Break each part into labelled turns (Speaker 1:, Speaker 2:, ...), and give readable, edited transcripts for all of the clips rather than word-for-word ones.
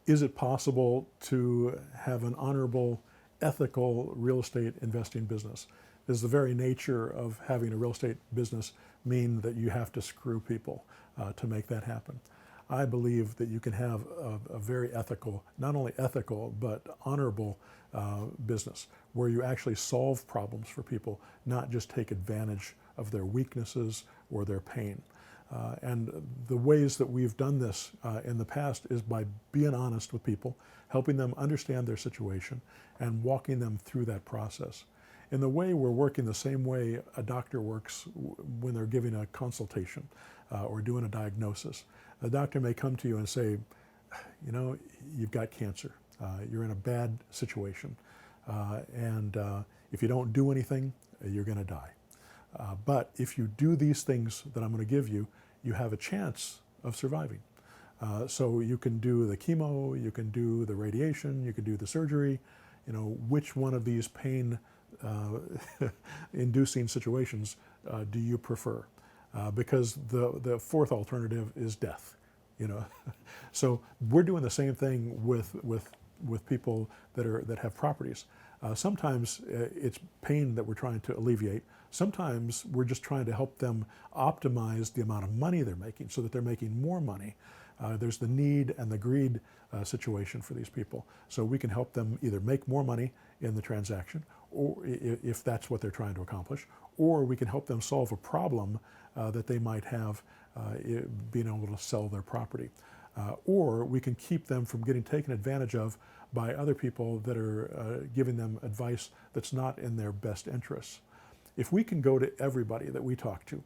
Speaker 1: Is it possible to have an honorable, ethical real estate investing business? Does the very nature of having a real estate business mean that you have to screw people to make that happen? I believe that you can have a very ethical, not only ethical, but honorable business where you actually solve problems for people, not just take advantage of their weaknesses or their pain. And the ways that we've done this in the past is by being honest with people, helping them understand their situation, and walking them through that process. In the way we're working the same way a doctor works when they're giving a consultation or doing a diagnosis. A doctor may come to you and say, you know, you've got cancer. You're in a bad situation. And if you don't do anything, you're going to die. But if you do these things that I'm going to give you, you have a chance of surviving. So you can do the chemo, you can do the radiation, you can do the surgery. You know, which one of these pain inducing situations do you prefer? Because the fourth alternative is death. You know, so we're doing the same thing with people that have properties. Sometimes it's pain that we're trying to alleviate. Sometimes we're just trying to help them optimize the amount of money they're making so that they're making more money. There's the need and the greed situation for these people. So we can help them either make more money in the transaction, or if that's what they're trying to accomplish, or we can help them solve a problem that they might have being able to sell their property. Or we can keep them from getting taken advantage of by other people that are giving them advice that's not in their best interests. If we can go to everybody that we talk to,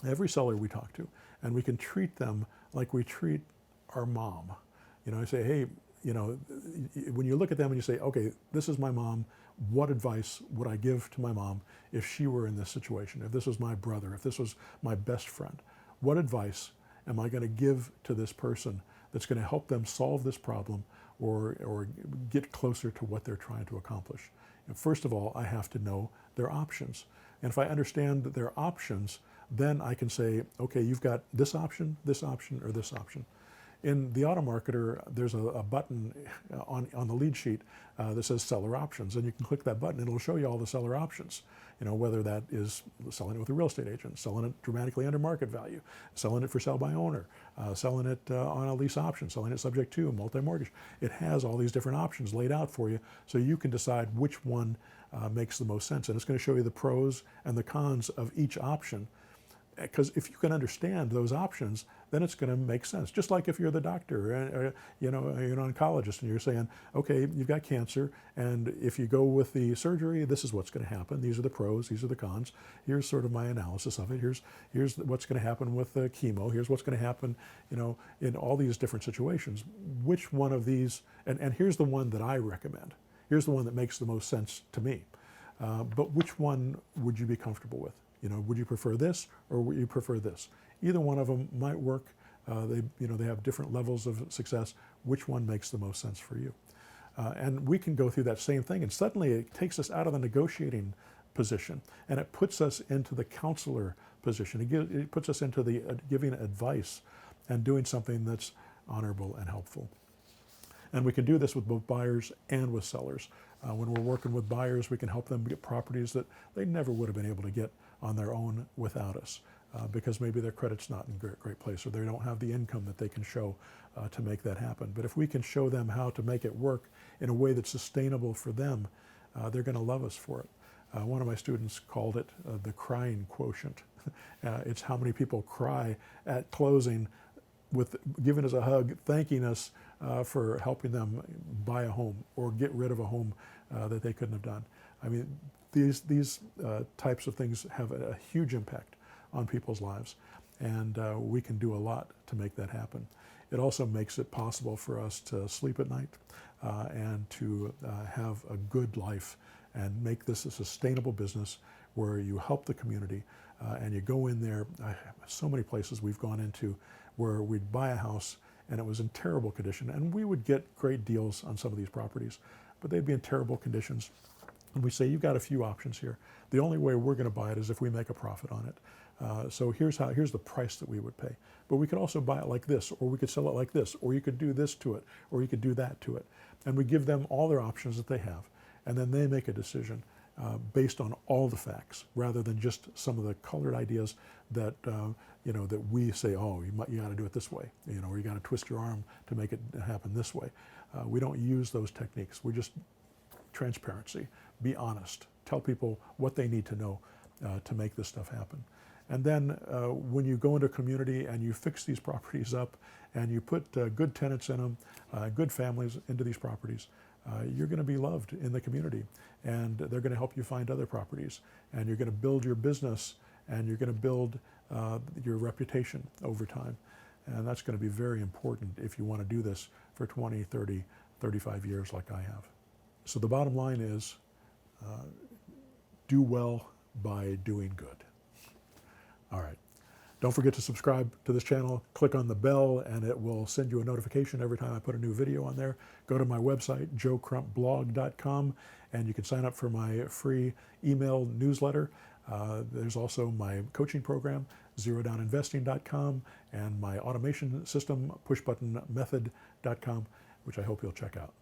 Speaker 1: every seller we talk to, and we can treat them like we treat our mom. You know, I say, hey, you know, when you look at them and you say, okay, this is my mom, what advice would I give to my mom if she were in this situation? If this was my brother, if this was my best friend, what advice am I going to give to this person that's going to help them solve this problem or get closer to what they're trying to accomplish? And first of all, I have to know their options. And if I understand their options, then I can say, okay, you've got this option, or this option. In the Automarketer, there's a button on the lead sheet that says seller options, and you can click that button and it'll show you all the seller options. You know, whether that is selling it with a real estate agent, selling it dramatically under market value, selling it for sale by owner, selling it on a lease option, selling it subject to, multi-mortgage. It has all these different options laid out for you so you can decide which one makes the most sense. And it's going to show you the pros and the cons of each option. Because if you can understand those options, then it's going to make sense. Just like if you're the doctor, or, you know, you're an oncologist, and you're saying, okay, you've got cancer, and if you go with the surgery, this is what's going to happen. These are the pros, these are the cons. Here's sort of my analysis of it. Here's what's going to happen with the chemo. Here's what's going to happen, you know, in all these different situations. Which one of these? And here's the one that I recommend. Here's the one that makes the most sense to me. But which one would you be comfortable with? You know, would you prefer this or would you prefer this? Either one of them might work. They have different levels of success. Which one makes the most sense for you? And we can go through that same thing, and suddenly it takes us out of the negotiating position, and it puts us into the counselor position. It puts us into the giving advice and doing something that's honorable and helpful. And we can do this with both buyers and with sellers. When we're working with buyers, we can help them get properties that they never would have been able to get on their own without us, because maybe their credit's not in a great place, or they don't have the income that they can show to make that happen. But if we can show them how to make it work in a way that's sustainable for them, they're going to love us for it. One of my students called it the crying quotient. It's how many people cry at closing with giving us a hug, thanking us for helping them buy a home or get rid of a home that they couldn't have done. I mean, these types of things have a huge impact on people's lives, and we can do a lot to make that happen. It also makes it possible for us to sleep at night and to have a good life and make this a sustainable business where you help the community and you go in there. So many places we've gone into where we'd buy a house and it was in terrible condition, and we would get great deals on some of these properties, but they'd be in terrible conditions. And we say, you've got a few options here. The only way we're going to buy it is if we make a profit on it. So here's the price that we would pay. But we could also buy it like this, or we could sell it like this, or you could do this to it, or you could do that to it. And we give them all their options that they have, and then they make a decision based on all the facts, rather than just some of the colored ideas that that we say, oh, you got to do it this way, or you got to twist your arm to make it happen this way. We don't use those techniques. We just transparency, be honest, tell people what they need to know to make this stuff happen. And then when you go into a community and you fix these properties up and you put good tenants in them, good families into these properties, you're going to be loved in the community, and they're going to help you find other properties, and you're going to build your business, and you're going to build your reputation over time. And that's going to be very important if you want to do this for 20, 30, 35 years like I have. So the bottom line is, do well by doing good. All right. Don't forget to subscribe to this channel. Click on the bell and it will send you a notification every time I put a new video on there. Go to my website, joecrumpblog.com, and you can sign up for my free email newsletter. There's also my coaching program, zerodowninvesting.com, and my automation system, pushbuttonmethod.com, which I hope you'll check out.